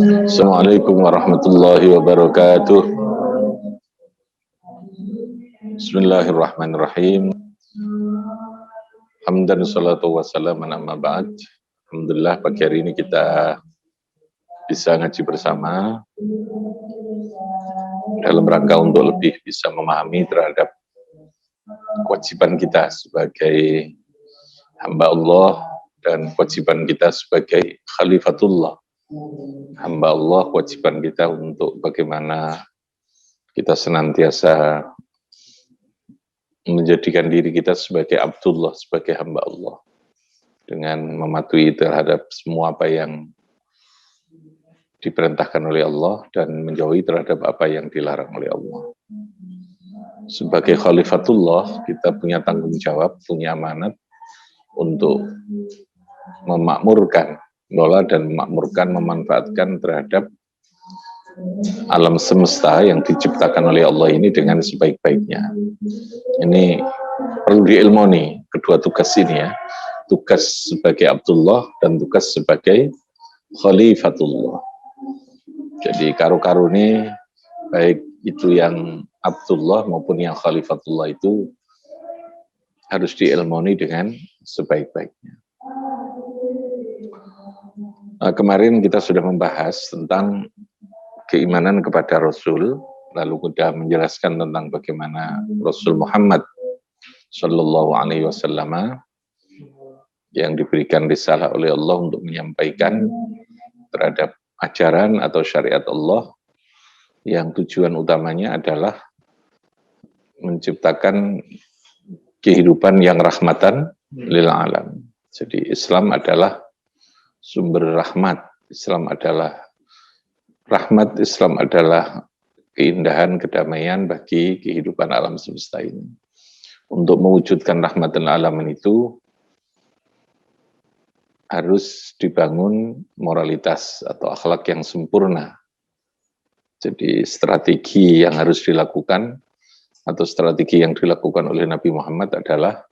Assalamualaikum warahmatullahi wabarakatuh. Bismillahirrahmanirrahim. Hamdan salatu wassalaman amma ba'd. Alhamdulillah pagi hari ini kita bisa ngaji bersama dalam rangka untuk lebih bisa memahami terhadap kewajiban kita sebagai hamba Allah dan kewajiban kita sebagai khalifatullah. Hamba Allah, kewajiban kita untuk bagaimana kita senantiasa menjadikan diri kita sebagai Abdullah, sebagai hamba Allah, dengan mematuhi terhadap semua apa yang diperintahkan oleh Allah dan menjauhi terhadap apa yang dilarang oleh Allah. Sebagai khalifatullah, kita punya tanggung jawab, punya amanat untuk memakmurkan, mengelola dan memakmurkan, memanfaatkan terhadap alam semesta yang diciptakan oleh Allah ini dengan sebaik-baiknya. Ini perlu diilmoni, kedua tugas ini ya. Tugas sebagai Abdullah dan tugas sebagai Khalifatullah. Jadi karu-karu ini, baik itu yang Abdullah maupun yang Khalifatullah itu harus diilmoni dengan sebaik-baiknya. Nah, kemarin kita sudah membahas tentang keimanan kepada Rasul, lalu sudah menjelaskan tentang bagaimana Rasul Muhammad Sallallahu Alaihi Wasallam yang diberikan risalah oleh Allah untuk menyampaikan terhadap ajaran atau syariat Allah yang tujuan utamanya adalah menciptakan kehidupan yang rahmatan lil alam. Jadi Islam adalah sumber rahmat, Islam adalah rahmat, Islam adalah keindahan, kedamaian bagi kehidupan alam semesta ini. Untuk mewujudkan rahmatan alamin itu harus dibangun moralitas atau akhlak yang sempurna. Jadi strategi yang harus dilakukan atau strategi yang dilakukan oleh Nabi Muhammad adalah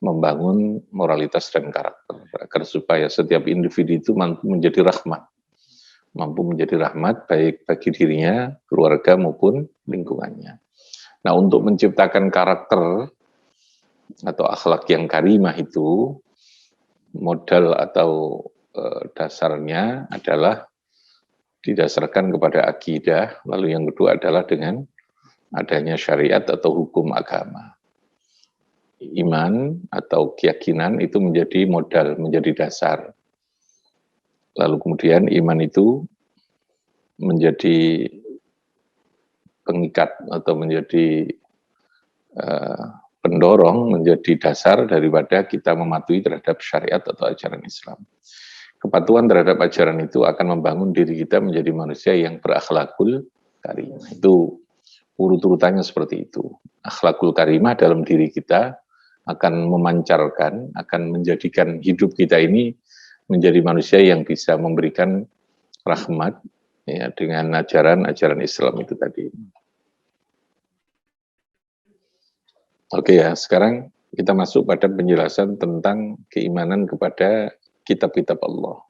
membangun moralitas dan karakter agar supaya setiap individu itu mampu menjadi rahmat. Mampu menjadi rahmat baik bagi dirinya, keluarga maupun lingkungannya. Nah, untuk menciptakan karakter atau akhlak yang karimah itu, modal atau dasarnya adalah didasarkan kepada akidah, lalu yang kedua adalah dengan adanya syariat atau hukum agama. Iman atau keyakinan itu menjadi modal, menjadi dasar. Lalu kemudian iman itu menjadi pengikat atau menjadi pendorong, menjadi dasar daripada kita mematuhi terhadap syariat atau ajaran Islam. Kepatuhan terhadap ajaran itu akan membangun diri kita menjadi manusia yang berakhlakul karimah. Itu urut-urutannya seperti itu. Akhlakul karimah dalam diri kita akan memancarkan, akan menjadikan hidup kita ini menjadi manusia yang bisa memberikan rahmat ya, dengan ajaran-ajaran Islam itu tadi. Oke ya, sekarang kita masuk pada penjelasan tentang keimanan kepada kitab-kitab Allah.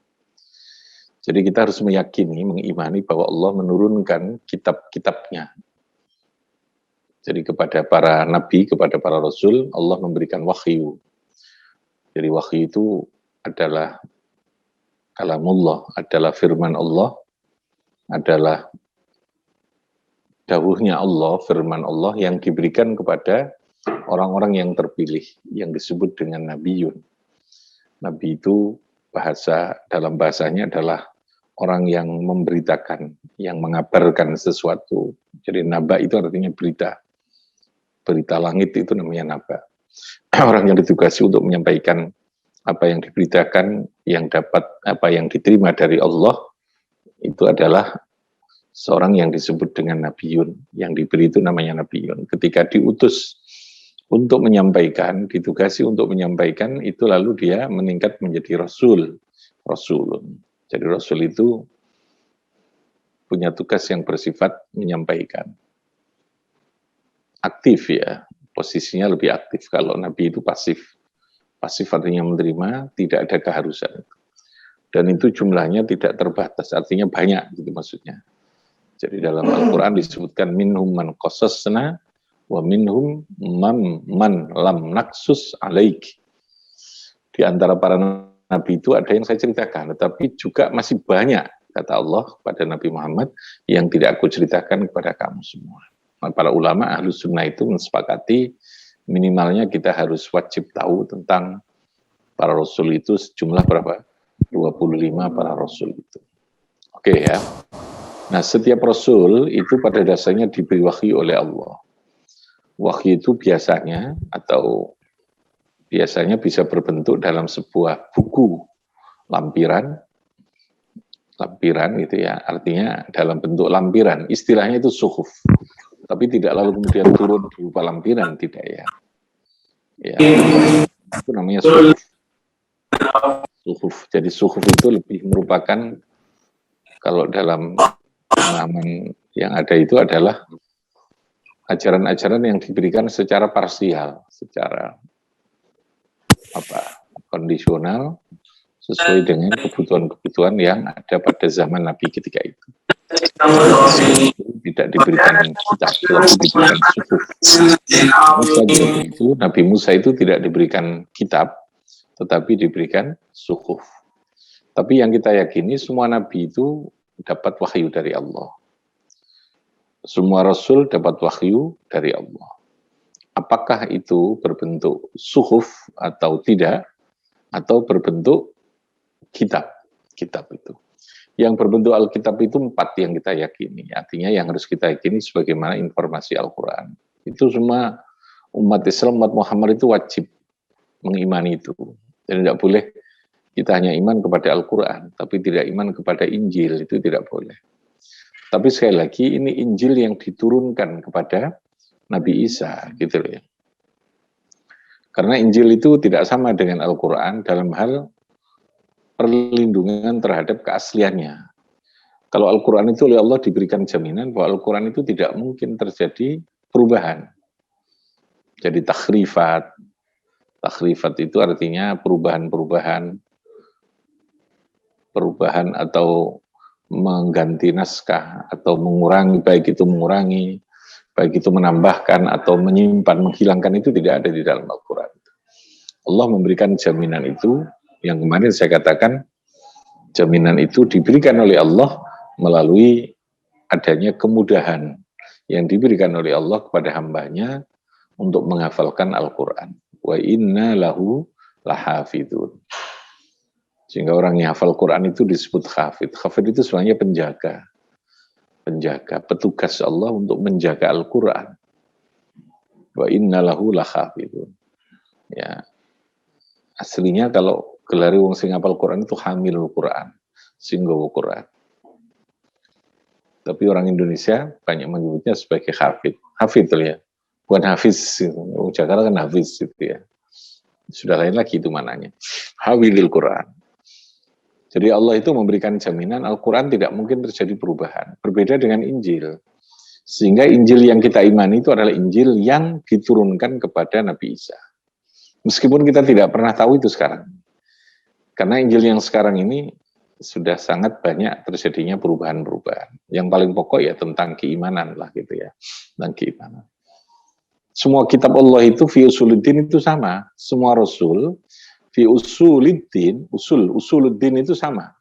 Jadi kita harus meyakini, mengimani bahwa Allah menurunkan kitab-kitabnya. Jadi kepada para nabi, kepada para rasul, Allah memberikan wahyu. Jadi wahyu itu adalah kalamullah, adalah firman Allah, adalah dawuhnya Allah, firman Allah yang diberikan kepada orang-orang yang terpilih, yang disebut dengan nabiyun. Nabi itu dalam bahasanya adalah orang yang memberitakan, yang mengabarkan sesuatu. Jadi naba itu artinya berita. Berita langit itu namanya naba. Orang yang ditugasi untuk menyampaikan apa yang diberitakan, yang dapat, apa yang diterima dari Allah, itu adalah seorang yang disebut dengan nabiyun. Yang diberi itu namanya nabiyun. Ketika diutus untuk menyampaikan, ditugasi untuk menyampaikan, itu lalu dia meningkat menjadi rasulun. Jadi rasul itu punya tugas yang bersifat menyampaikan. Aktif ya, posisinya lebih aktif. Kalau nabi itu pasif. Pasif artinya menerima, tidak ada keharusan. Dan itu jumlahnya tidak terbatas, artinya banyak gitu maksudnya. Jadi dalam Al-Quran disebutkan minhum man qasasna wa minhum man lam naksus alaik. Di antara para nabi itu ada yang saya ceritakan, tetapi juga masih banyak, kata Allah pada Nabi Muhammad, yang tidak aku ceritakan kepada kamu semua. Nah, para ulama Ahlus Sunnah itu mensepakati minimalnya kita harus wajib tahu tentang para rasul itu sejumlah berapa? 25 para rasul itu. Oke ya. Nah, setiap rasul itu pada dasarnya diberi wahyu oleh Allah. Wahyu itu biasanya bisa berbentuk dalam sebuah buku lampiran gitu ya. Artinya dalam bentuk lampiran. Istilahnya itu suhuf. Tapi tidak lalu kemudian turun berupa lampiran, tidak ya. Ya, itu namanya suhuf. Jadi suhuf itu lebih merupakan, kalau dalam pemahaman yang ada itu adalah ajaran-ajaran yang diberikan secara parsial, secara kondisional, sesuai dengan kebutuhan-kebutuhan yang ada pada zaman Nabi ketika itu. Tidak diberikan kitab, tetapi diberikan suhuf. Nabi Musa itu tidak diberikan kitab, tetapi diberikan suhuf. Tapi yang kita yakini semua nabi itu dapat wahyu dari Allah. Semua rasul dapat wahyu dari Allah. Apakah itu berbentuk suhuf atau tidak, atau berbentuk kitab itu. Yang berbentuk Alkitab itu 4 yang kita yakini. Artinya yang harus kita yakini sebagaimana informasi Al-Quran. Itu semua umat Islam, umat Muhammad itu wajib mengimani itu. Dan tidak boleh kita hanya iman kepada Al-Quran, tapi tidak iman kepada Injil, itu tidak boleh. Tapi sekali lagi, ini Injil yang diturunkan kepada Nabi Isa, gitu loh ya. Karena Injil itu tidak sama dengan Al-Quran dalam hal perlindungan terhadap keasliannya. Kalau Al-Quran itu oleh Allah diberikan jaminan bahwa Al-Quran itu tidak mungkin terjadi perubahan. Jadi takhrifat itu artinya perubahan atau mengganti naskah atau mengurangi, baik itu menambahkan atau menyimpan, menghilangkan, itu tidak ada di dalam Al-Quran. Allah memberikan jaminan itu, yang kemarin saya katakan, jaminan itu diberikan oleh Allah melalui adanya kemudahan yang diberikan oleh Allah kepada hambanya untuk menghafalkan Al-Quran. Wa inna lahu lahafidun. Sehingga orang yang hafal Quran itu disebut hafid. Hafid itu sebenarnya penjaga, petugas Allah untuk menjaga Al-Quran. Wa inna lahu lahafidun. Ya. Aslinya kalau gelari wong sing hafal Quran itu hamilul Quran, singgawa Quran. Tapi orang Indonesia banyak menyebutnya sebagai hafid. Hafid itu ya, bukan hafiz. Jakarta kan hafiz gitu ya. Sudah lain lagi itu mananya. Hafidil Quran. Jadi Allah itu memberikan jaminan Al-Quran tidak mungkin terjadi perubahan. Berbeda dengan Injil. Sehingga Injil yang kita imani itu adalah Injil yang diturunkan kepada Nabi Isa. Meskipun kita tidak pernah tahu itu sekarang. Karena Injil yang sekarang ini sudah sangat banyak terjadinya perubahan-perubahan. Yang paling pokok ya tentang keimanan lah gitu ya. Tentang keimanan. Semua kitab Allah itu fi usuluddin itu sama. Semua Rasul fi usuluddin, usuluddin itu sama.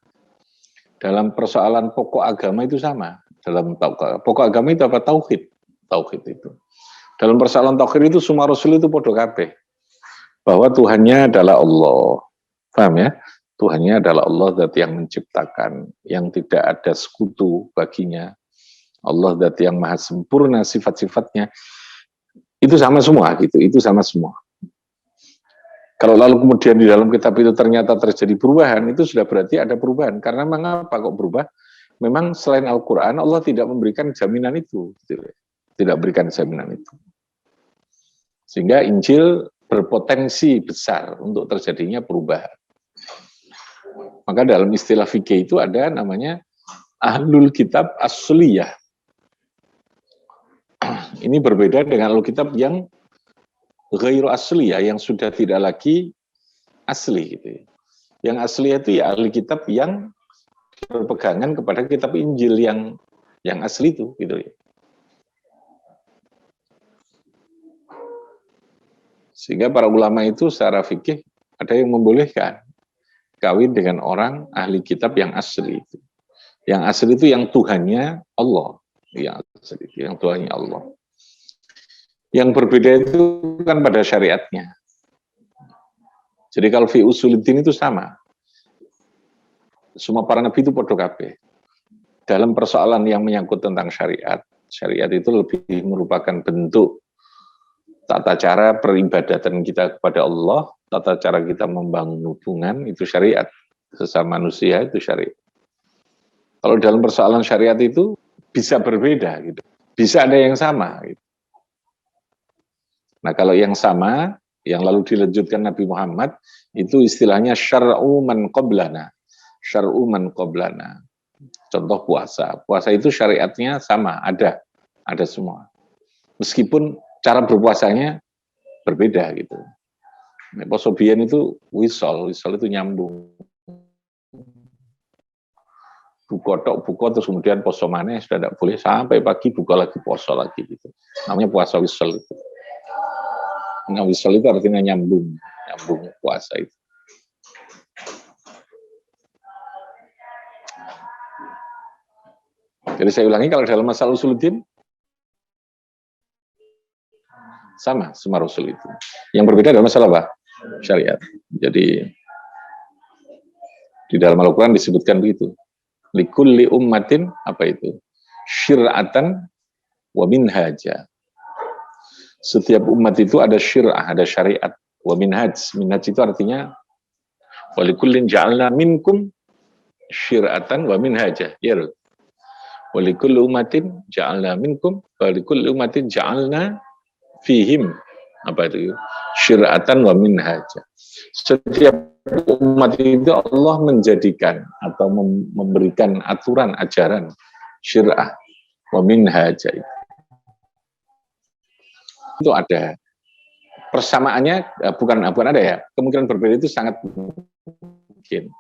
Dalam persoalan pokok agama itu sama. Dalam pokok agama itu apa? Tauhid itu. Dalam persoalan tauhid itu semua Rasul itu podo kabeh. Bahwa Tuhannya adalah Allah. Paham ya? Tuhannya adalah Allah zat yang menciptakan, yang tidak ada sekutu baginya. Allah zat yang maha sempurna sifat-sifatnya. Itu sama semua gitu, itu sama semua. Kalau lalu kemudian di dalam kitab itu ternyata terjadi perubahan, itu sudah berarti ada perubahan. Karena mengapa kok berubah? Memang selain Al-Quran, Allah tidak memberikan jaminan itu. Tidak berikan jaminan itu. Sehingga Injil berpotensi besar untuk terjadinya perubahan. Maka dalam istilah fikih itu ada namanya Ahlul Kitab Asliyah. Ini berbeda dengan Alkitab yang ghairu asliyah, yang sudah tidak lagi asli gitu. Yang asli itu ya ahli kitab yang berpegangan kepada kitab Injil yang asli itu, gitu ya. Sehingga para ulama itu secara fikih ada yang membolehkan kawin dengan orang ahli kitab yang asli itu. Yang asli itu yang Tuhannya Allah, yang asli itu yang Tuhannya Allah. Yang berbeda itu kan pada syariatnya. Jadi kalau fi usuluddin itu sama. Semua para nabi itu podo kabeh. Dalam persoalan yang menyangkut tentang syariat, syariat itu lebih merupakan bentuk tata cara peribadatan kita kepada Allah, tata cara kita membangun hubungan, itu syariat. Sesama manusia itu syariat. Kalau dalam persoalan syariat itu bisa berbeda, gitu. Bisa ada yang sama. Gitu. Nah kalau yang sama, yang lalu dilanjutkan Nabi Muhammad, itu istilahnya syar'u man qablana. Syar'u man qablana. Contoh puasa. Puasa itu syariatnya sama, ada semua. Meskipun cara berpuasanya berbeda gitu. Poso biyen itu wisol itu nyambung. Buka terus kemudian poso maneh sudah tidak boleh sampai pagi buka lagi poso lagi gitu. Namanya puasa wisol itu. Nah wisol itu artinya nyambung puasa itu. Jadi saya ulangi, kalau dalam masalah usuluddin sama semua rasul itu. Yang berbeda adalah masalah apa? Syariat. Jadi di dalam Al-Quran disebutkan begitu. Likulli ummatin apa itu? Syir'atan wa minhaja. Setiap umat itu ada syir'ah, ada syariat. Wa minhaj. Minhaj itu artinya walikullin ja'alna minkum syir'atan wa minhaja. Ya, walikulli ummatin ja'alna minkum walikulli ummatin ja'alna fihim apa itu? Syir'atan wa minhaja. Setiap umat itu Allah menjadikan atau memberikan aturan ajaran syir'ah wa minhaja itu ada. Persamaannya bukan ada ya, kemungkinan berbeda itu sangat mungkin.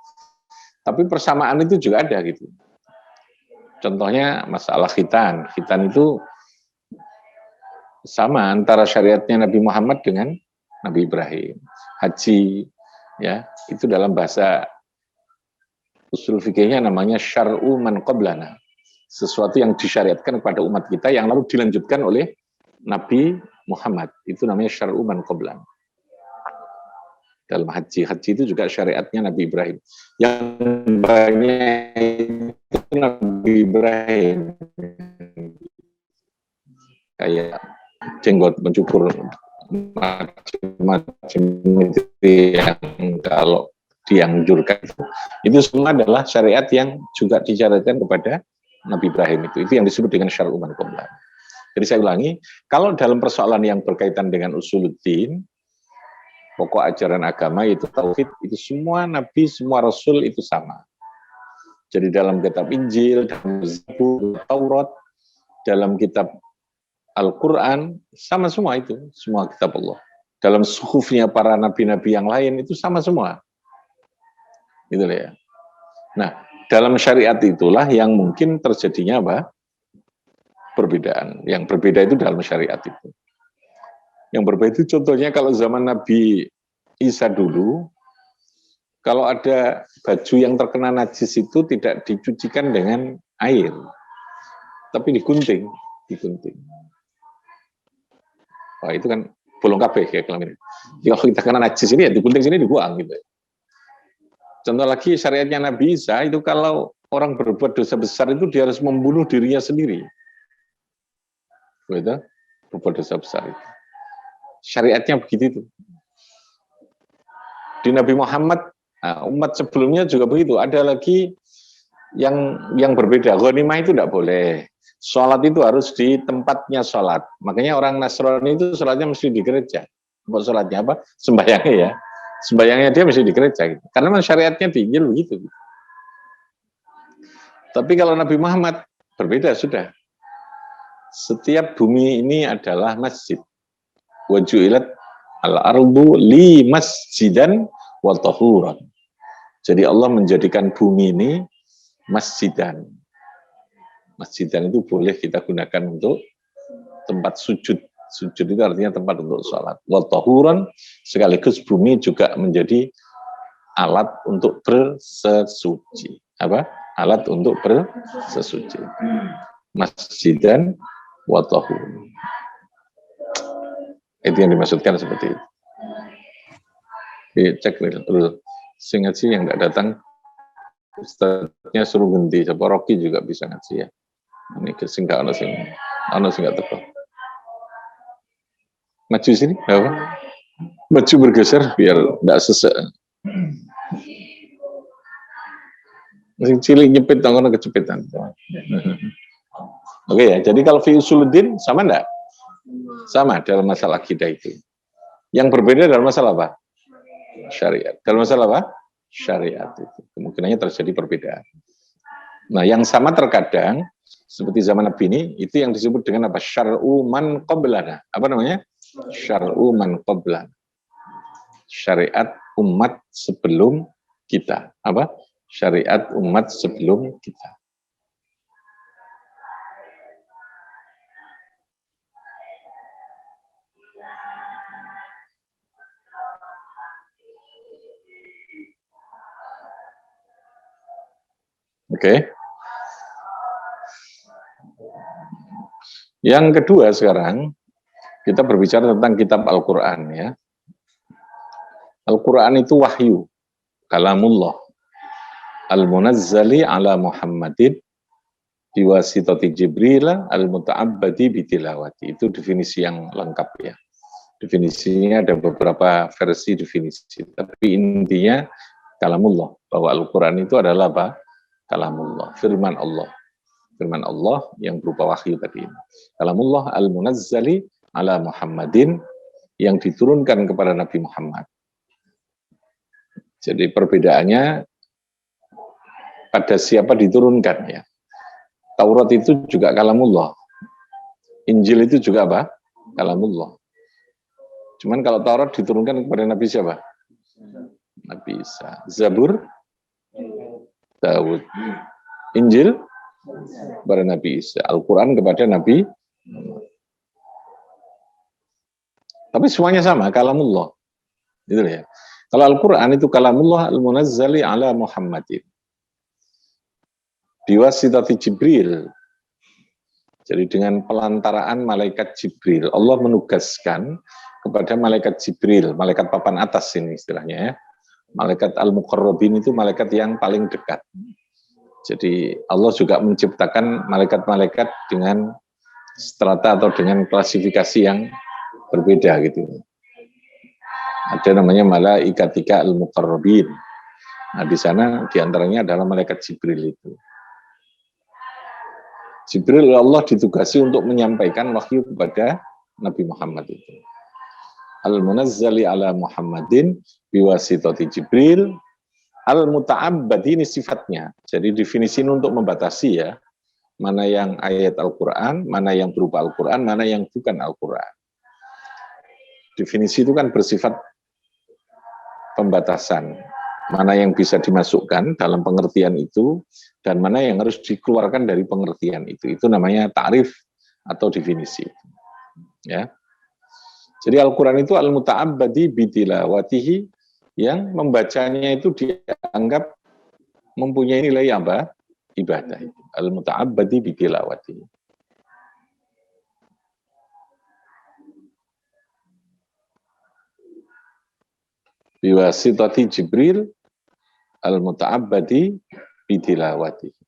Tapi persamaan itu juga ada gitu. Contohnya masalah khitan. Khitan itu sama antara syariatnya Nabi Muhammad dengan Nabi Ibrahim. Haji ya, itu dalam bahasa usul fikihnya namanya syar'u man qablana. Sesuatu yang disyariatkan kepada umat kita yang lalu dilanjutkan oleh Nabi Muhammad, itu namanya syar'u man qablana. Dalam haji itu juga syariatnya Nabi Ibrahim. Yang banyak itu Nabi Ibrahim. Kayak jenggot mencukur macam-macam itu yang kalau dianjurkan itu semua adalah syariat yang juga disyariatkan kepada Nabi Ibrahim itu yang disebut dengan syar'u man qablana. Jadi saya ulangi, kalau dalam persoalan yang berkaitan dengan usuluddin, pokok ajaran agama itu tauhid, itu semua nabi, semua rasul itu sama. Jadi dalam kitab Injil, dalam Zabur, Taurat, dalam kitab Al-Quran, sama semua itu, semua kitab Allah. Dalam suhufnya para nabi-nabi yang lain itu sama semua. Gitu ya. Nah, dalam syariat itulah yang mungkin terjadinya apa? Perbedaan. Yang berbeda itu dalam syariat itu. Yang berbeda itu contohnya kalau zaman Nabi Isa dulu, kalau ada baju yang terkena najis itu tidak dicucikan dengan air, tapi digunting. Wah itu kan bolong kabeh kayak kelamin. Kalau kita kena najis ini ya digunting sini dibuang gitu. Contoh lagi syariatnya Nabi Isa itu kalau orang berbuat dosa besar itu dia harus membunuh dirinya sendiri. Gitu, berbuat dosa besar itu. Syariatnya begitu itu. Di Nabi Muhammad, umat sebelumnya juga begitu. Ada lagi yang berbeda. Ghanimah itu tidak boleh. Sholat itu harus di tempatnya sholat. Makanya orang Nasrani itu sholatnya mesti di gereja. Sholatnya apa? Sembayangnya ya. Sembayangnya dia mesti di gereja. Gitu. Karena syariatnya di Injil begitu. Tapi kalau Nabi Muhammad berbeda sudah. Setiap bumi ini adalah masjid. Wa ju'ilat al-ardu li masjidan wa tahuran. Jadi Allah menjadikan bumi ini masjidan. Masjidan itu boleh kita gunakan untuk tempat sujud. Sujud itu artinya tempat untuk sholat. Wa tahuran, sekaligus bumi juga menjadi alat untuk bersesuci. Apa? Alat untuk bersesuci. Masjidan wa tahuran. Itu yang dimaksudkan seperti itu. Cek dulu. Sing ngaji yang nggak datang, Ustaznya suruh ganti. Coba Rocky juga bisa ngaji ya. Ini sing nggak ada sing nggak teko. Maju sini, apa? Maju bergeser biar nggak sesek. Sing cilik nyepit tangan kecepitan. Oke ya. Jadi kalau fi usuluddin sama enggak? Sama dalam masalah akidah itu. Yang berbeda dalam masalah apa? Syariat. Dalam masalah apa? Syariat itu. Kemungkinannya terjadi perbedaan. Nah, yang sama terkadang seperti zaman Nabi ini, itu yang disebut dengan apa? Syar'u man qablana. Apa namanya? Syar'u man qablana. Syariat umat sebelum kita. Apa? Syariat umat sebelum kita. Oke. Yang kedua sekarang, kita berbicara tentang kitab Al-Quran ya. Al-Quran itu wahyu, kalamullah. Al-munazzali ala Muhammadin biwasitati Jibril al-muta'abbadi bitilawati. Itu definisi yang lengkap ya. Definisinya ada beberapa versi definisi. Tapi intinya kalamullah. Bahwa Al-Quran itu adalah apa? Kalamullah, firman Allah. Firman Allah yang berupa wahyu tadi. Kalamullah al-munazzali ala Muhammadin yang diturunkan kepada Nabi Muhammad. Jadi perbedaannya pada siapa diturunkan ya. Taurat itu juga kalamullah. Injil itu juga apa? Kalamullah. Cuman kalau Taurat diturunkan kepada Nabi siapa? Nabi Isa. Zabur? Daud. Injil? Kepada Nabi Isa. Al-Quran kepada Nabi. Tapi semuanya sama, kalamullah. Gitu ya. Kalau Al-Quran itu kalamullah al-munazzali ala Muhammadin. Biwasitati Jibril. Jadi dengan pelantaraan malaikat Jibril, Allah menugaskan kepada malaikat Jibril, malaikat papan atas ini istilahnya ya. Malaikat al-muqarrabin itu malaikat yang paling dekat. Jadi Allah juga menciptakan malaikat-malaikat dengan strata atau dengan klasifikasi yang berbeda gitu. Ada namanya malaikatika al-muqarrabin. Nah, di sana diantaranya adalah malaikat Jibril itu. Jibril Allah ditugasi untuk menyampaikan wahyu kepada Nabi Muhammad itu. Al-munazzali ala Muhammadin biwasitati Jibril. Al-muta'abbadi ini sifatnya. Jadi definisi ini untuk membatasi ya. Mana yang ayat Al-Quran, mana yang berupa Al-Quran, mana yang bukan Al-Quran. Definisi itu kan bersifat pembatasan. Mana yang bisa dimasukkan dalam pengertian itu, dan mana yang harus dikeluarkan dari pengertian itu. Itu namanya ta'rif atau definisi. Ya. Jadi Al-Quran itu al-muta'abbadi bitilawatihi, yang membacanya itu dianggap mempunyai nilai apa? Ibadah. Al-muta'abbadi bitilawatihi. Biwasitati Jibril al-muta'abbadi bitilawatihi.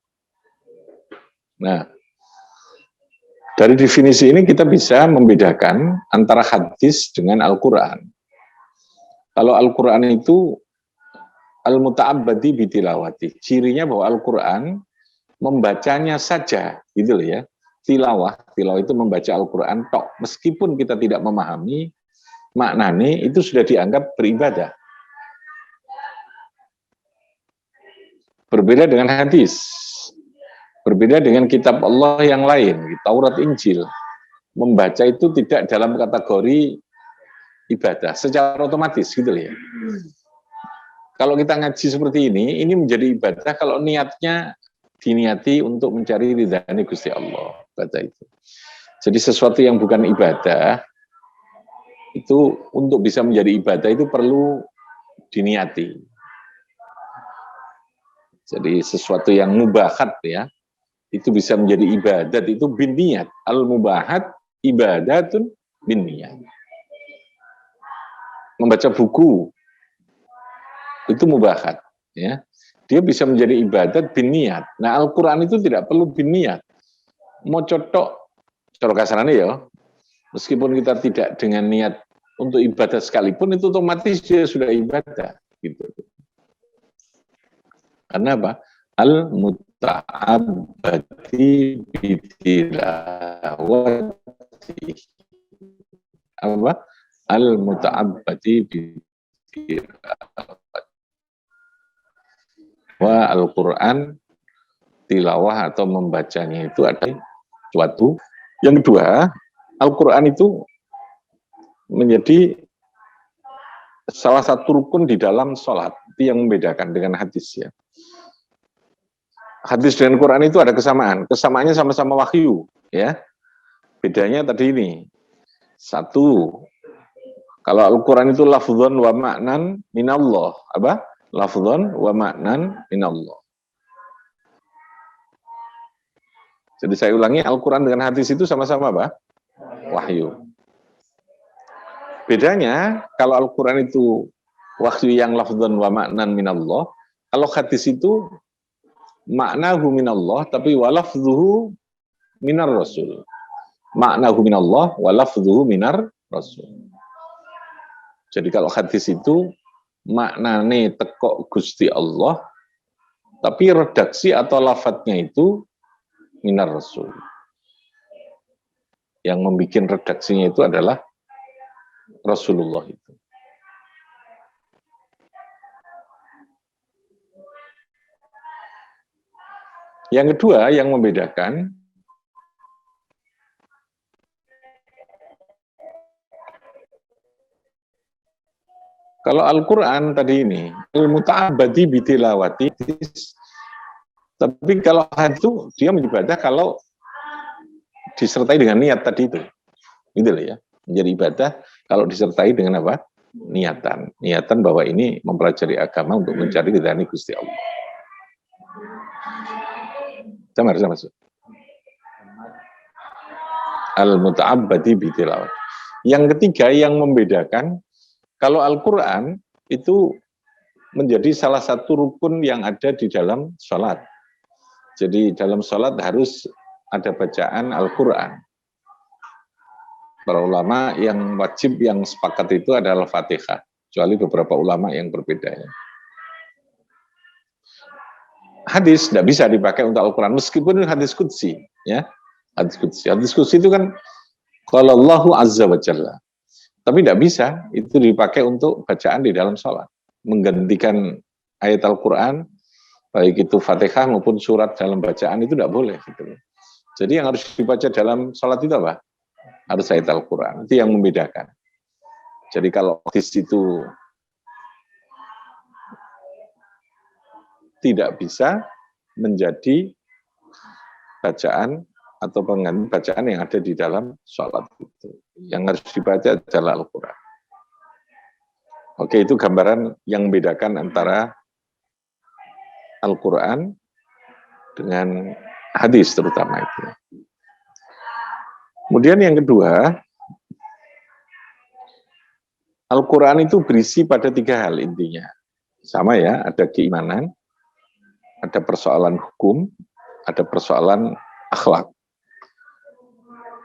Nah, dari definisi ini kita bisa membedakan antara hadis dengan Al-Quran. Kalau Al-Quran itu al-muta'abbadi bitilawati, cirinya bahwa Al-Quran membacanya saja, gitu loh ya. Tilawah itu membaca Al-Quran tok, meskipun kita tidak memahami maknanya, itu sudah dianggap beribadah. Berbeda dengan hadis. Berbeda dengan kitab Allah yang lain, Taurat, Injil. Membaca itu tidak dalam kategori ibadah, secara otomatis gitu ya. kalau kita ngaji seperti ini menjadi ibadah kalau niatnya diniati untuk mencari ridhani Gusti Allah. Baca itu. Jadi sesuatu yang bukan ibadah, itu untuk bisa menjadi ibadah itu perlu diniati. Jadi sesuatu yang mubahat ya, itu bisa menjadi ibadat itu bin niat. Al-mubahat ibadatun bin niat. Membaca buku itu mubahat ya. Dia bisa menjadi ibadat bin niat. Nah, Al-Qur'an itu tidak perlu bin niat. Mau cotok cara kasarane ya. Meskipun kita tidak dengan niat untuk ibadah sekalipun itu otomatis dia sudah ibadah gitu. Karena apa? Al-muta'abbadi bitilawati. Apa? Al-muta'abbadi bitilawati. Wa Al-Quran tilawah atau membacanya itu ada suatu. Yang kedua, Al-Quran itu menjadi salah satu rukun di dalam sholat. Itu yang membedakan dengan hadis ya. Hadis dengan Quran itu ada kesamaan. Kesamaannya sama-sama wahyu ya. Bedanya tadi ini. Satu, kalau Al-Quran itu lafzon wa ma'nan minallah. Apa? Lafzon wa ma'nan minallah. Jadi saya ulangi, Al-Quran dengan hadis itu sama-sama apa? Wahyu. Bedanya, kalau Al-Quran itu wahyu yang lafzon wa ma'nan minallah, kalau hadis itu maknahu minallah, tapi wa lafzuhu minar rasul. Maknahu minallah, wa lafzuhu minar rasul. Jadi kalau hadis itu maknane tekok Gusti Allah, tapi redaksi atau lafadznya itu minar rasul. Yang membuat redaksinya itu adalah Rasulullah itu. Yang kedua yang membedakan, kalau Al-Quran tadi ini, al-muta'abbadi bitilawati, tapi kalau itu dia beribadah kalau disertai dengan niat tadi itu. Gitu loh ya. Menjadi ibadah kalau disertai dengan apa? Niatan. Niatan bahwa ini mempelajari agama untuk mencari ridhani Gusti Allah. Sama masuk. Al-muta'abbadi bitilawat. Yang ketiga yang membedakan, kalau Al-Quran itu menjadi salah satu rukun yang ada di dalam sholat. Jadi dalam sholat harus ada bacaan Al-Quran. Para ulama yang wajib, yang sepakat itu adalah Al-Fatihah. Kecuali beberapa ulama yang berbeda. Ya. Hadis tidak bisa dipakai untuk Al-Quran, meskipun hadis qudsi. Ya. Hadis qudsi itu kan kalau Allahu Azza wa Jalla. Tapi tidak bisa itu dipakai untuk bacaan di dalam sholat. Menggantikan ayat Al-Quran, baik itu Fatihah maupun surat dalam bacaan itu tidak boleh. Gitu. Jadi yang harus dibaca dalam sholat itu apa? Harus ayat Al-Quran. Itu yang membedakan. Jadi kalau hadis itu tidak bisa menjadi bacaan atau pengganti bacaan yang ada di dalam sholat itu. Yang harus dibaca adalah Al-Quran. Oke, itu gambaran yang membedakan antara Al-Quran dengan hadis terutama itu. Kemudian yang kedua, Al-Quran itu berisi pada 3 hal intinya. Sama ya, ada keimanan, ada persoalan hukum, ada persoalan akhlak.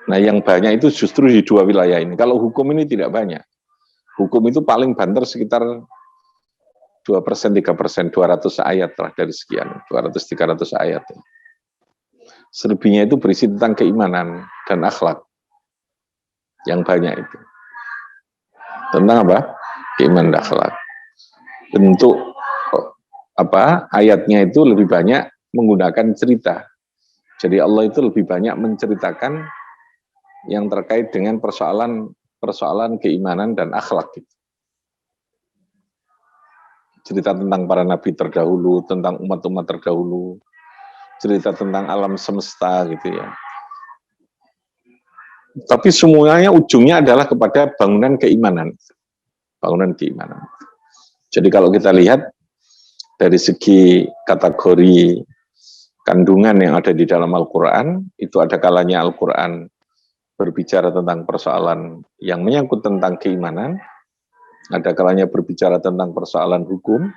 Nah yang banyak itu justru di 2 wilayah ini. Kalau hukum ini tidak banyak. Hukum itu paling banter sekitar 2%, 3%, 200 ayat lah dari sekian, 200-300 ayat. Selebihnya itu berisi tentang keimanan dan akhlak. Yang banyak itu. Tentang apa? Keimanan dan akhlak. Bentuk apa? Ayatnya itu lebih banyak menggunakan cerita. Jadi Allah itu lebih banyak menceritakan yang terkait dengan persoalan keimanan dan akhlak. cerita tentang para nabi terdahulu, tentang umat-umat terdahulu, cerita tentang alam semesta gitu ya. Tapi semuanya ujungnya adalah kepada bangunan keimanan. Bangunan keimanan. Jadi kalau kita lihat dari segi kategori kandungan yang ada di dalam Al-Quran, itu ada kalanya Al-Quran berbicara tentang persoalan yang menyangkut tentang keimanan, ada kalanya berbicara tentang persoalan hukum,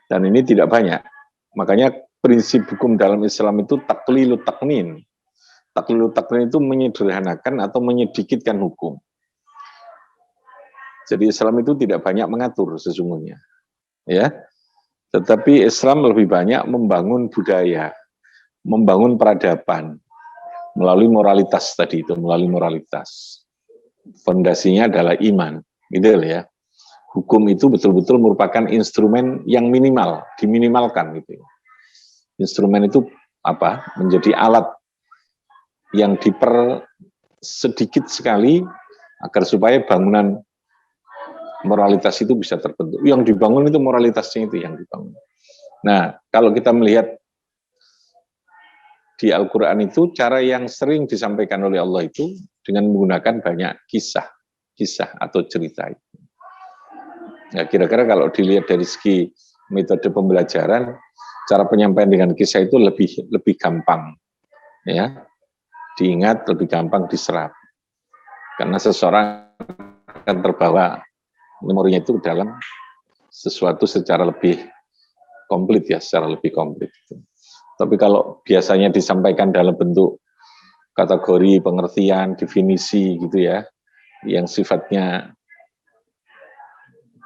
dan ini tidak banyak. Makanya prinsip hukum dalam Islam itu taklilut taknin. Taklilut taknin itu menyederhanakan atau menyedikitkan hukum. Jadi Islam itu tidak banyak mengatur sesungguhnya, ya. Tetapi Islam lebih banyak membangun budaya, membangun peradaban melalui moralitas tadi itu, melalui moralitas. Fondasinya adalah iman, gitu ya. Hukum itu betul-betul merupakan instrumen yang minimal, diminimalkan gitu. Instrumen itu apa? Menjadi alat yang sedikit sekali agar supaya bangunan moralitas itu bisa terbentuk. Yang dibangun itu moralitasnya itu yang dibangun. Nah, kalau kita melihat di Al-Quran itu, cara yang sering disampaikan oleh Allah itu dengan menggunakan banyak kisah atau cerita itu. Ya, kira-kira kalau dilihat dari segi metode pembelajaran, cara penyampaian dengan kisah itu lebih gampang, ya, diingat, lebih gampang diserap. Karena seseorang akan terbawa memorinya itu dalam sesuatu secara lebih komplit ya, secara lebih komplit. Tapi kalau biasanya disampaikan dalam bentuk kategori, pengertian, definisi gitu ya, yang sifatnya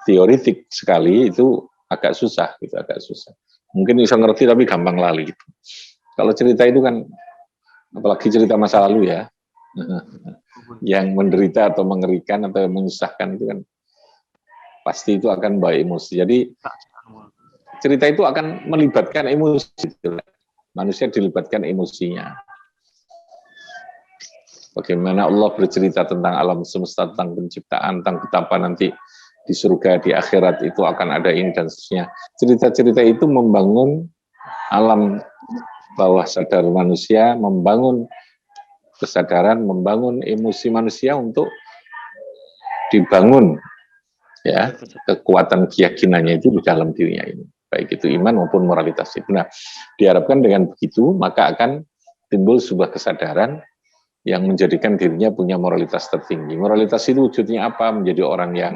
teoritik sekali itu agak susah gitu, agak susah. Mungkin bisa ngerti tapi gampang lali gitu. Kalau cerita itu kan, apalagi cerita masa lalu ya, yang menderita atau mengerikan atau yang menyusahkan itu kan pasti itu akan bawa emosi. Jadi cerita itu akan melibatkan emosi. Manusia dilibatkan emosinya. Bagaimana Allah bercerita tentang alam semesta, tentang penciptaan, tentang betapa nanti di surga, di akhirat itu akan ada ini dan seterusnya. Cerita-cerita itu membangun alam bawah sadar manusia, membangun kesadaran, membangun emosi manusia untuk dibangun ya kekuatan keyakinannya itu di dalam dirinya ini, baik itu iman maupun moralitas itu. Nah, diharapkan dengan begitu maka akan timbul sebuah kesadaran yang menjadikan dirinya punya moralitas tertinggi. Moralitas itu wujudnya apa? Menjadi orang yang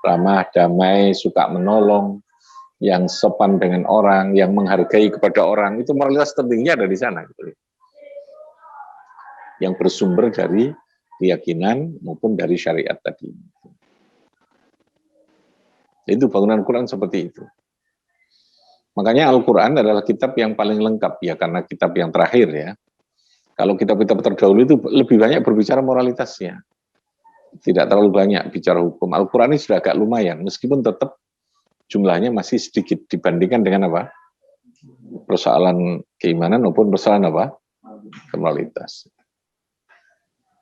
ramah, damai, suka menolong, yang sopan dengan orang, yang menghargai kepada orang. Itu moralitas tertingginya ada di sana, gitu. Yang bersumber dari keyakinan maupun dari syariat tadi. Itu bangunan Quran seperti itu. Makanya Al-Quran adalah kitab yang paling lengkap ya, karena kitab yang terakhir ya. Kalau kitab-kitab terdahulu itu lebih banyak berbicara moralitasnya. Tidak terlalu banyak bicara hukum. Al-Quran ini sudah agak lumayan, meskipun tetap jumlahnya masih sedikit dibandingkan dengan apa? Persoalan keimanan maupun persoalan apa? Moralitas.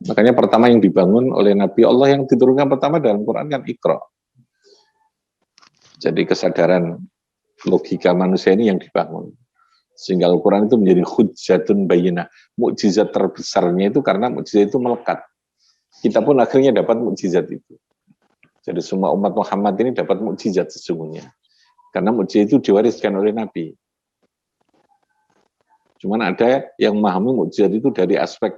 Makanya pertama yang dibangun oleh Nabi Allah yang diturunkan pertama dalam Quran kan Iqra. Jadi kesadaran logika manusia ini yang dibangun. Sehingga Al-Quran itu menjadi hujjatun bayyinah. Mukjizat terbesarnya itu karena mukjizat itu melekat. Kita pun akhirnya dapat mukjizat itu. Jadi semua umat Muhammad ini dapat mukjizat sesungguhnya. Karena mukjizat itu diwariskan oleh Nabi. Cuman ada yang memahami mukjizat itu dari aspek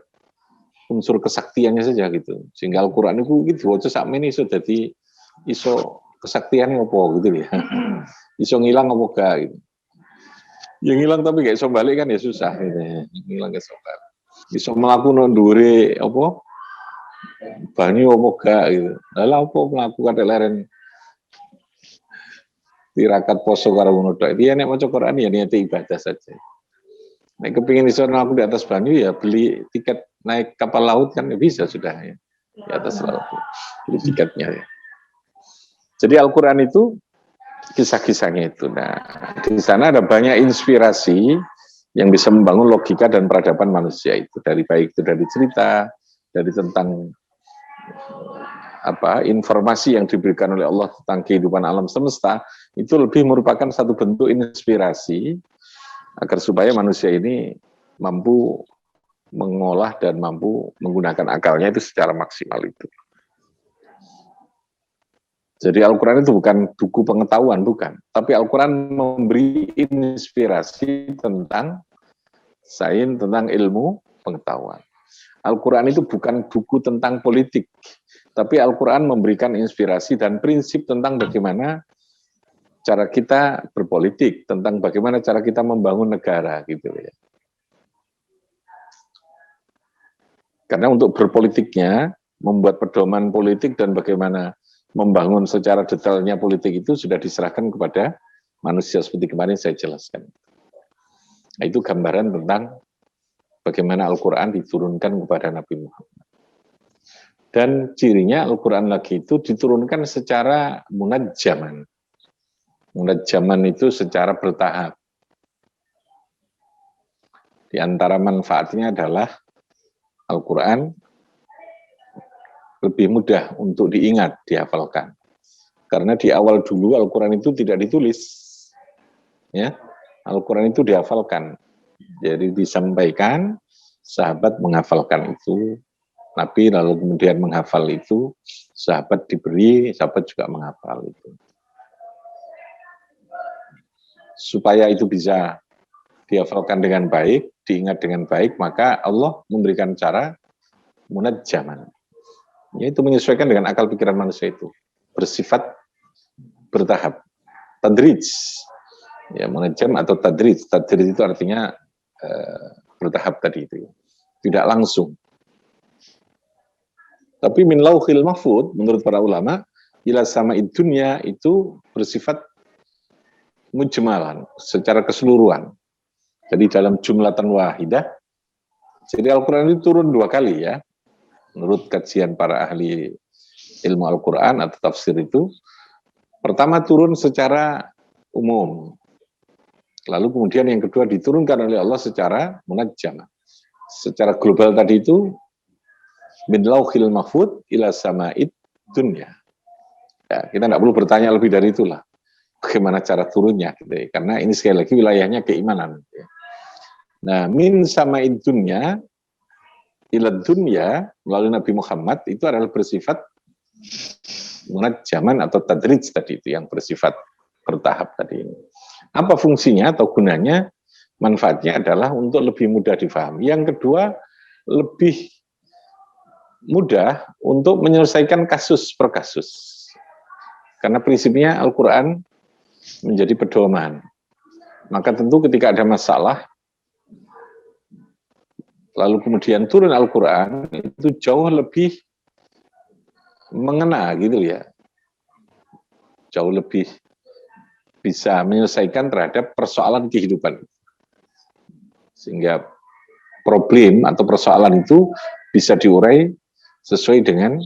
unsur kesaktiannya saja gitu. Sehingga Al-Quran itu diwaca sakmene iso dadi iso kesaktiannya apa gitu ya. Iso ngilang apa gak gitu. Yang hilang tapi gak iso balik kan ya susah gitu ya. Ngilang gak iso balik. Iso mlaku nang ndure apa? Banyu apa gak gitu. Lah apa mlaku kadek leren tirakat poso karo ngono tok. Dia nek maca Quran ya niat ibadah saja. Nek kepingin iso aku di atas banyu ya beli tiket naik kapal laut kan ya bisa sudah ya. Di atas laut. Beli tiketnya ya. Jadi Al-Quran itu kisah-kisahnya itu. Nah, di sana ada banyak inspirasi yang bisa membangun logika dan peradaban manusia itu. Dari baik itu dari cerita, dari tentang informasi yang diberikan oleh Allah tentang kehidupan alam semesta itu lebih merupakan satu bentuk inspirasi agar supaya manusia ini mampu mengolah dan mampu menggunakan akalnya itu secara maksimal itu. Jadi Al-Quran itu bukan buku pengetahuan, bukan. Tapi Al-Quran memberi inspirasi tentang sains, tentang ilmu pengetahuan. Al-Quran itu bukan buku tentang politik, tapi Al-Quran memberikan inspirasi dan prinsip tentang bagaimana cara kita berpolitik, tentang bagaimana cara kita membangun negara, gitu ya. Karena untuk berpolitiknya, membuat pedoman politik dan bagaimana membangun secara detailnya politik itu sudah diserahkan kepada manusia seperti kemarin saya jelaskan. Nah, itu gambaran tentang bagaimana Al-Quran diturunkan kepada Nabi Muhammad. Dan cirinya Al-Quran lagi itu diturunkan secara munajjaman. Munajjaman itu secara bertahap. Di antara manfaatnya adalah Al-Quran lebih mudah untuk diingat, dihafalkan. Karena di awal dulu Al-Quran itu tidak ditulis. Ya, Al-Quran itu dihafalkan. Jadi disampaikan, sahabat menghafalkan itu, Nabi lalu kemudian menghafal itu, sahabat diberi, sahabat juga menghafal itu. Supaya itu bisa dihafalkan dengan baik, diingat dengan baik, maka Allah memberikan cara munajjaman. Yaitu menyesuaikan dengan akal pikiran manusia itu. Bersifat bertahap. Tadrij. Ya, munajjam atau tadrij. Tadrij itu artinya bertahap tadi itu. Tidak langsung. Tapi min lauhil mahfud, menurut para ulama, ila sama'id dunya itu bersifat mujmalan, secara keseluruhan. Jadi dalam jumlatan wahidah, jadi Al-Quran itu turun 2 kali ya. Menurut kajian para ahli ilmu Al-Quran atau tafsir itu, pertama turun secara umum. Lalu kemudian yang kedua diturunkan oleh Allah secara munajjam. Secara global tadi itu, min lauhil mahfud ila sama'id dunya. Ya, kita tidak perlu bertanya lebih dari itulah. Bagaimana cara turunnya. Gitu ya. Karena ini sekali lagi wilayahnya keimanan. Gitu ya. Nah, min sama'id dunya ila dunya melalui Nabi Muhammad itu adalah bersifat munajjaman atau tadrij tadi itu yang bersifat bertahap tadi ini. Apa fungsinya atau gunanya? Manfaatnya adalah untuk lebih mudah difahami. Yang kedua, lebih mudah untuk menyelesaikan kasus per kasus. Karena prinsipnya Al-Quran menjadi pedoman. Maka tentu ketika ada masalah, lalu kemudian turun Al-Quran, itu jauh lebih mengena gitu ya. Jauh lebih bisa menyelesaikan terhadap persoalan kehidupan. Sehingga problem atau persoalan itu bisa diurai sesuai dengan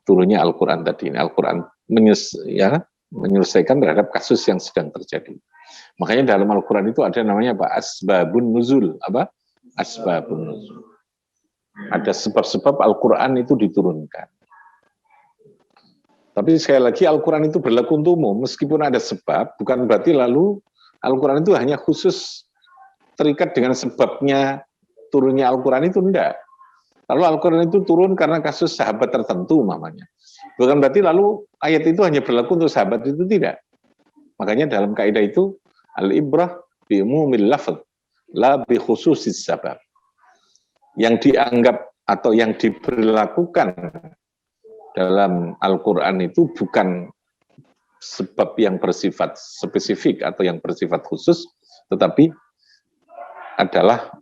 turunnya Al-Quran tadi. Al-Quran menyelesaikan terhadap kasus yang sedang terjadi. Makanya dalam Al-Quran itu ada namanya apa? Asbabun nuzul. Apa? Asbabun nuzul. Ada sebab-sebab Al-Quran itu diturunkan. Tapi sekali lagi Al-Quran itu berlaku untuk umum. Meskipun ada sebab, bukan berarti lalu Al-Quran itu hanya khusus terikat dengan sebabnya turunnya Al-Quran itu, enggak. Lalu Al-Quran itu turun karena kasus sahabat tertentu umpamanya. Bukan berarti lalu ayat itu hanya berlaku untuk sahabat itu, tidak. Makanya dalam kaidah itu, al-ibrah bi umumil lafz, la bi khususis sabab. Yang dianggap atau yang diberlakukan dalam Al-Quran itu bukan sebab yang bersifat spesifik atau yang bersifat khusus, tetapi adalah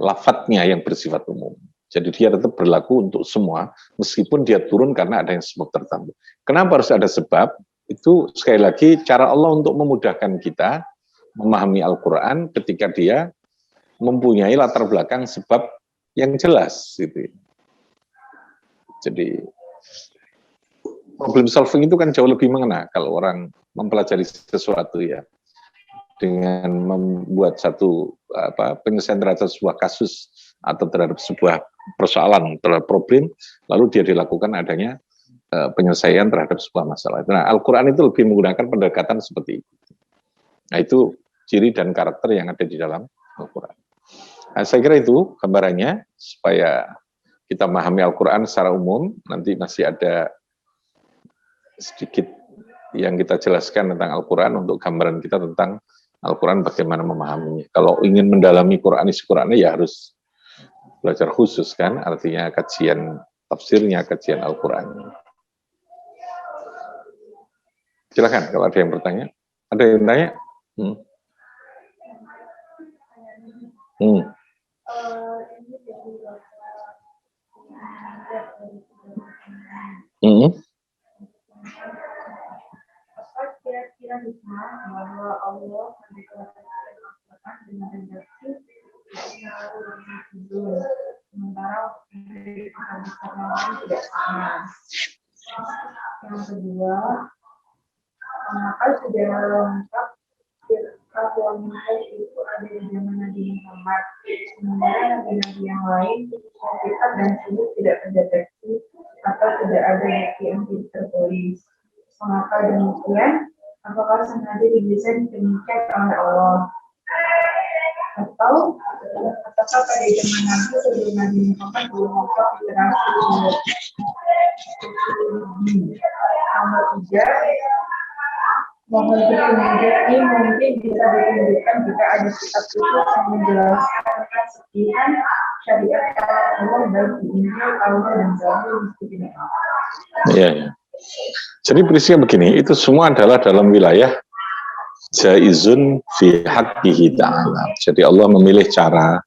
lafadznya yang bersifat umum. Jadi dia tetap berlaku untuk semua, meskipun dia turun karena ada yang sebab tertentu. Kenapa harus ada sebab? Itu sekali lagi cara Allah untuk memudahkan kita memahami Al-Quran ketika dia mempunyai latar belakang sebab yang jelas. Gitu. Jadi problem solving itu kan jauh lebih mengena kalau orang mempelajari sesuatu ya. Dengan membuat satu penyelesaian terhadap sebuah kasus atau terhadap sebuah persoalan, terhadap problem, lalu dia dilakukan adanya penyelesaian terhadap sebuah masalah. Nah, Al-Quran itu lebih menggunakan pendekatan seperti itu. Nah, itu ciri dan karakter yang ada di dalam Al-Quran. Nah, saya kira itu gambarannya, supaya kita memahami Al-Quran secara umum. Nanti masih ada sedikit yang kita jelaskan tentang Al-Quran untuk gambaran kita tentang Al-Quran bagaimana memahaminya. Kalau ingin mendalami Qurannya ya harus belajar khusus kan, artinya kajian tafsirnya, kajian Al-Quran. Silakan kalau ada yang bertanya. Ada yang tanya? Kira-kira hikmah bahwa Allah mendeklarasikan Al-Quran dengan redaksi sementara besar tidak sama. Yang kedua, mengapa sejarah lengkap Al-Quran itu ada di zaman Nabi Muhammad, sementara nabi-nabi yang lain kitab dan sunnah tidak terdeteksi atau tidak ada bukti yang tertulis. Mengapa demikian? Apakah sengaja didesain demikian oleh Allah? Atau apakah pada zaman Nabi sebelum Nabi Muhammad belum ada literasi? Nomor 3, mohon ini mungkin bisa ditunjukkan jika ada kitab khusus yang menjelaskan tentang sekian syariat Allah baik di Injil, Taurat dan Zabur meskipun ini. Iya. Jadi prinsipnya begini, itu semua adalah dalam wilayah jaizun fi haqqihi ta'ala. Jadi Allah memilih cara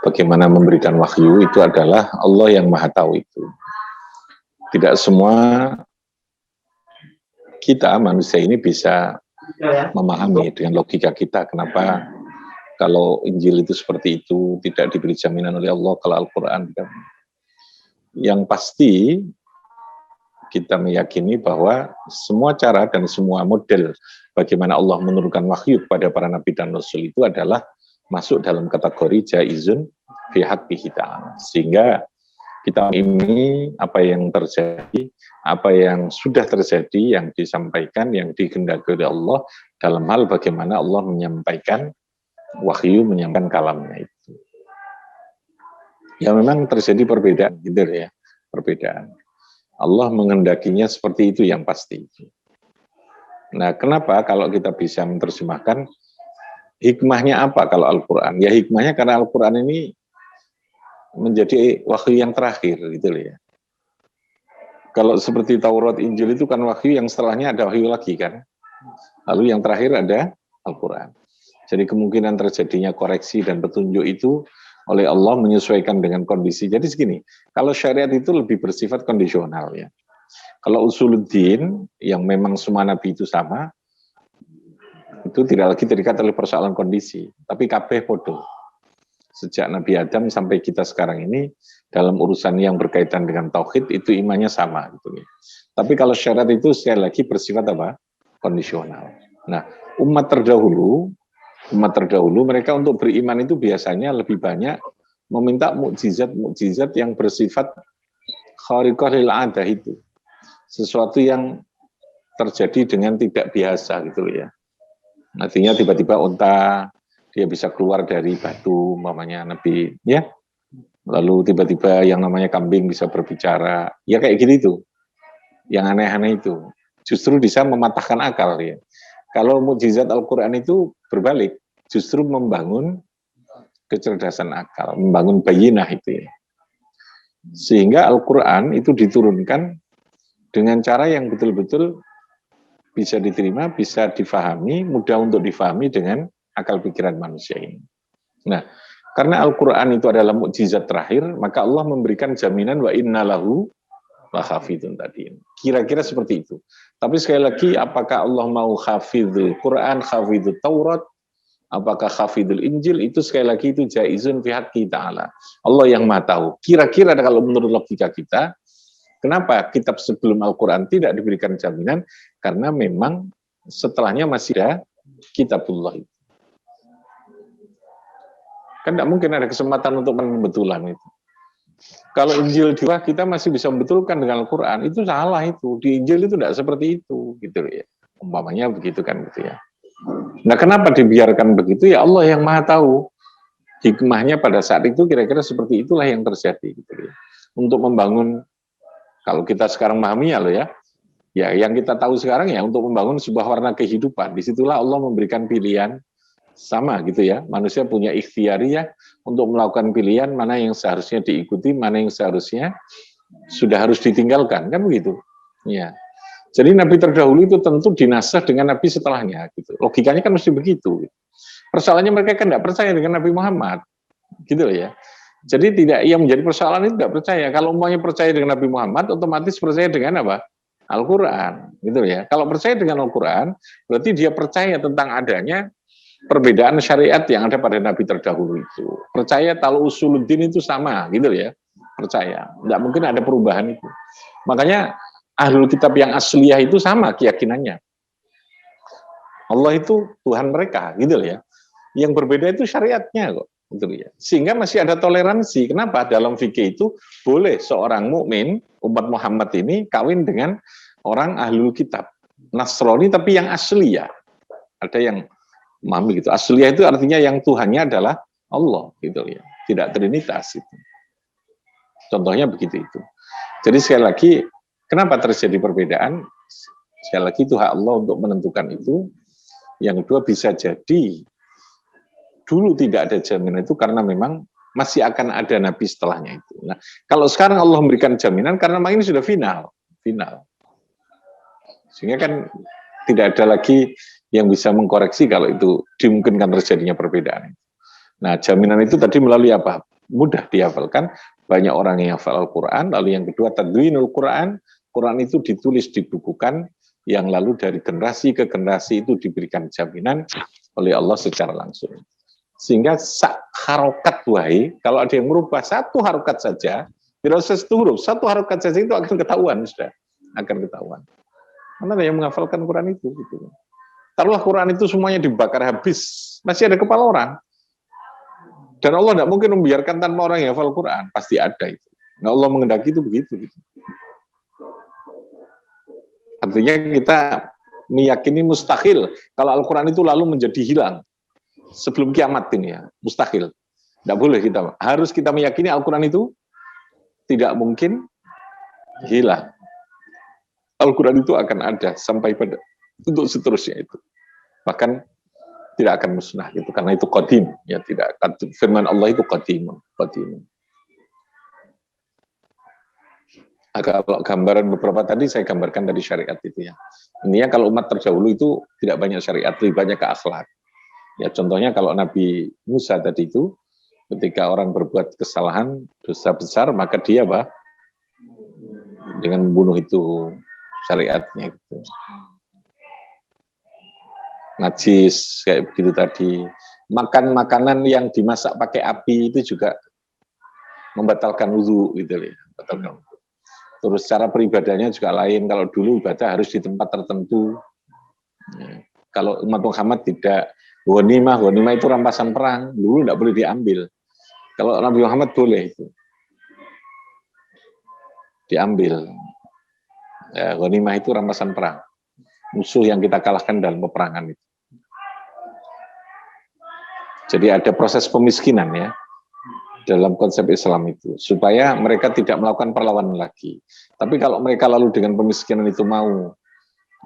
bagaimana memberikan wahyu, itu adalah Allah yang maha tahu itu. Tidak semua kita manusia ini bisa memahami dengan logika kita kenapa kalau Injil itu seperti itu, tidak diberi jaminan oleh Allah, kalau Al-Quran. Yang pasti kita meyakini bahwa semua cara dan semua model bagaimana Allah menurunkan wahyu kepada para nabi dan rasul itu adalah masuk dalam kategori jaizun fi haqqihi ta'ala. Sehingga kita ini apa yang terjadi, apa yang sudah terjadi, yang disampaikan, yang dikehendaki oleh Allah dalam hal bagaimana Allah menyampaikan wahyu, menyampaikan kalamnya itu. Ya memang terjadi perbedaan, gitu ya, perbedaan. Allah menghendakinya seperti itu yang pasti. Nah, kenapa kalau kita bisa menerjemahkan, hikmahnya apa kalau Al-Quran? Ya hikmahnya karena Al-Quran ini menjadi wahyu yang terakhir, gitu ya. Kalau seperti Taurat, Injil itu kan wahyu yang setelahnya ada wahyu lagi kan. Lalu yang terakhir ada Al-Quran. Jadi kemungkinan terjadinya koreksi dan petunjuk itu oleh Allah menyesuaikan dengan kondisi. Jadi segini, kalau syariat itu lebih bersifat kondisional ya. Kalau usuluddin yang memang semua nabi itu sama, itu tidak lagi terikat oleh persoalan kondisi, tapi kabeh podo. Sejak Nabi Adam sampai kita sekarang ini dalam urusan yang berkaitan dengan tauhid itu imannya sama gitu ya. Tapi kalau syariat itu sekali lagi bersifat apa? Kondisional. Nah, umat terdahulu mereka untuk beriman itu biasanya lebih banyak meminta mukjizat yang bersifat khariqah lil adah itu. Sesuatu yang terjadi dengan tidak biasa gitu ya. Artinya tiba-tiba unta dia bisa keluar dari batu umpamanya Nabi ya. Lalu tiba-tiba yang namanya kambing bisa berbicara. Ya kayak gitu itu. Yang aneh-aneh itu. Justru bisa mematahkan akal ya. Kalau mukjizat Al-Quran itu berbalik, justru membangun kecerdasan akal, membangun bayinah itu ya. Sehingga Al-Quran itu diturunkan dengan cara yang betul-betul bisa diterima, bisa difahami, mudah untuk difahami dengan akal pikiran manusia ini. Nah, karena Al-Quran itu adalah mukjizat terakhir, maka Allah memberikan jaminan wa innalahu lahafidun tadi. Kira-kira seperti itu. Tapi sekali lagi, apakah Allah mau hafidul Quran, hafidul Taurat, apakah hafidul Injil, itu sekali lagi itu jaizun fi haqqi ta'ala. Allah yang maha tahu. Kira-kira kalau menurut logika kita, kenapa kitab sebelum Al-Quran tidak diberikan jaminan? Karena memang setelahnya masih ada kitabullah itu. Kan tidak mungkin ada kesempatan untuk kebetulan itu. Kalau Injil dua kita masih bisa membetulkan dengan Al-Quran, itu salah itu. Di Injil itu tidak seperti itu, gitu ya. Umpamanya begitu kan, gitu ya. Nah, kenapa dibiarkan begitu? Ya Allah yang Maha tahu. Hikmahnya pada saat itu kira-kira seperti itulah yang terjadi, gitu ya. Untuk membangun, kalau kita sekarang memahaminya loh ya, ya yang kita tahu sekarang ya untuk membangun sebuah warna kehidupan. Disitulah Allah memberikan pilihan sama gitu ya. Manusia punya ikhtiariyah untuk melakukan pilihan mana yang seharusnya diikuti, mana yang seharusnya sudah harus ditinggalkan, kan begitu. Ya. Jadi nabi terdahulu itu tentu dinasah dengan nabi setelahnya gitu. Logikanya kan mesti begitu. Persoalannya mereka kan tidak percaya dengan Nabi Muhammad. Gitu loh ya. Jadi tidak yang menjadi persoalan itu tidak percaya. Kalau umpamanya percaya dengan Nabi Muhammad, otomatis percaya dengan apa? Al-Quran, gitu ya. Kalau percaya dengan Al-Quran, berarti dia percaya tentang adanya perbedaan syariat yang ada pada Nabi terdahulu itu. Percaya kalau usuluddin itu sama, gitu ya. Percaya. Tidak mungkin ada perubahan itu. Makanya ahlul kitab yang asliyah itu sama keyakinannya. Allah itu Tuhan mereka, gitu ya. Yang berbeda itu syariatnya kok. Gitu ya. Sehingga masih ada toleransi. Kenapa? Dalam fikih itu boleh seorang mukmin umat Muhammad ini kawin dengan orang ahlul kitab Nasrani tapi yang asli ya. Ada yang memahami gitu. Asliyah itu artinya yang Tuhannya adalah Allah gitu ya. Tidak trinitas itu. Contohnya begitu itu. Jadi sekali lagi kenapa terjadi perbedaan? Sekali lagi itu hak Allah untuk menentukan itu. Yang kedua bisa jadi dulu tidak ada jaminan itu karena memang masih akan ada nabi setelahnya itu. Nah, kalau sekarang Allah memberikan jaminan karena memang ini sudah final. Sehingga kan tidak ada lagi yang bisa mengkoreksi kalau itu dimungkinkan terjadinya perbedaan. Nah, jaminan itu tadi melalui apa? Mudah dihafalkan, banyak orang yang hafal Al-Quran, lalu yang kedua tadwinul Quran, Quran itu ditulis, dibukukan, yang lalu dari generasi ke generasi itu diberikan jaminan oleh Allah secara langsung. Sehingga harokat wahai, kalau ada yang merubah satu harokat saja, tidak usah satu huruf, satu harokat saja itu akan ketahuan, sudah akan ketahuan. Mana yang menghafalkan Quran itu? Gitu. Taruhlah Quran itu semuanya dibakar habis, masih ada kepala orang. Dan Allah tidak mungkin membiarkan tanpa orang yang hafal Quran, pasti ada itu. Nah, Allah mengendaki itu begitu. Gitu. Artinya kita meyakini mustahil kalau Al-Quran itu lalu menjadi hilang. Sebelum kiamat ini ya, mustahil. Tidak boleh kita. Harus kita meyakini Al-Quran itu tidak mungkin hilang. Al-Quran itu akan ada sampai pada untuk seterusnya itu. Bahkan tidak akan musnah gitu karena itu qadim ya, tidak firman Allah itu qadim. Kalau gambaran beberapa tadi saya gambarkan dari syariat itu ya. Intinya kalau umat terdahulu itu tidak banyak syariat, lebih banyak ke akhlak. Ya contohnya kalau Nabi Musa tadi itu, ketika orang berbuat kesalahan, dosa besar, maka dia apa? Dengan membunuh itu syariatnya gitu. Najis kayak begitu tadi. Makan makanan yang dimasak pakai api itu juga membatalkan wudu gitu ya. Terus cara peribadahnya juga lain. Kalau dulu ibadah harus di tempat tertentu. Ya. Kalau umat Muhammad tidak. Ghanimah itu rampasan perang, dulu tidak boleh diambil. Kalau Nabi Muhammad boleh itu. Diambil. Ya, ghanimah itu rampasan perang. Musuh yang kita kalahkan dalam peperangan itu. Jadi ada proses pemiskinan ya dalam konsep Islam itu supaya mereka tidak melakukan perlawanan lagi. Tapi kalau mereka lalu dengan pemiskinan itu mau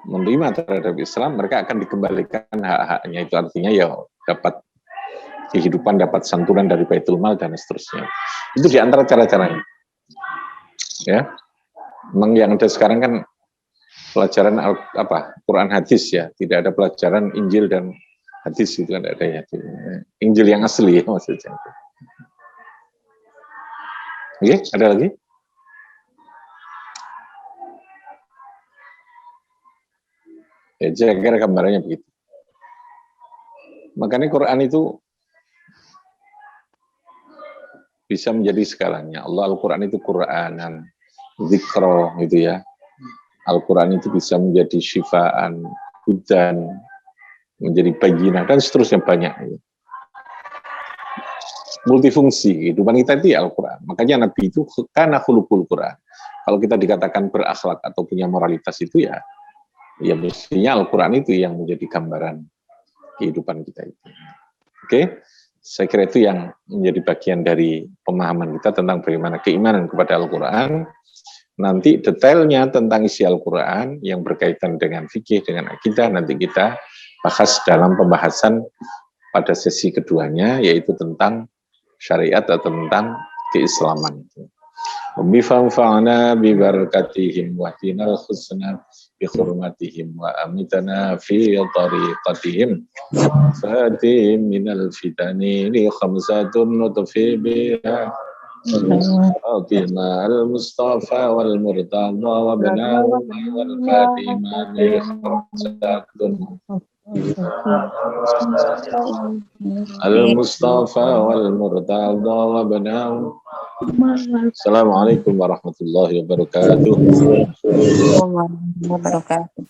menerima terhadap Islam, mereka akan dikembalikan hak-haknya. Itu artinya ya dapat kehidupan, dapat santunan dari Baitul Mal dan seterusnya. Itu di antara cara-caranya. Ya, memang yang ada sekarang kan pelajaran Quran hadis ya, tidak ada pelajaran Injil dan hadis itu kan ada ya. Injil yang asli ya maksudnya. Oke, ada lagi? Ya, saya kira gambarannya begitu. Makanya Quran itu bisa menjadi segalanya. Allah Al-Quran itu Quranan, zikro gitu ya. Al-Quran itu bisa menjadi syifaan, hudan, menjadi bayyinah, dan seterusnya banyak. Multifungsi kehidupan kita itu ya Al-Quran. Makanya Nabi itu kana khuluqul Quran. Kalau kita dikatakan berakhlak atau punya moralitas itu ya mestinya Al-Quran itu yang menjadi gambaran kehidupan kita itu. Oke, saya kira itu yang menjadi bagian dari pemahaman kita tentang bagaimana keimanan kepada Al-Quran. Nanti detailnya tentang isi Al-Quran yang berkaitan dengan fikih, dengan akidah, nanti kita bahas dalam pembahasan pada sesi keduanya, yaitu tentang syariat atau tentang keislaman. Bifanfa'na bibarakatihim wa tinal husna bi hurmatihim wa amitana fi tariqatihim fatihim minal fitani li khamsatun nutfi biha Fatima al-Mustafa wal-Murtada wa banahu wal-Fatima li khamsatun al-Mustafa wal-Murtada wa banahu. Assalamualaikum warahmatullahi wabarakatuh. Warahmatullahi wabarakatuh.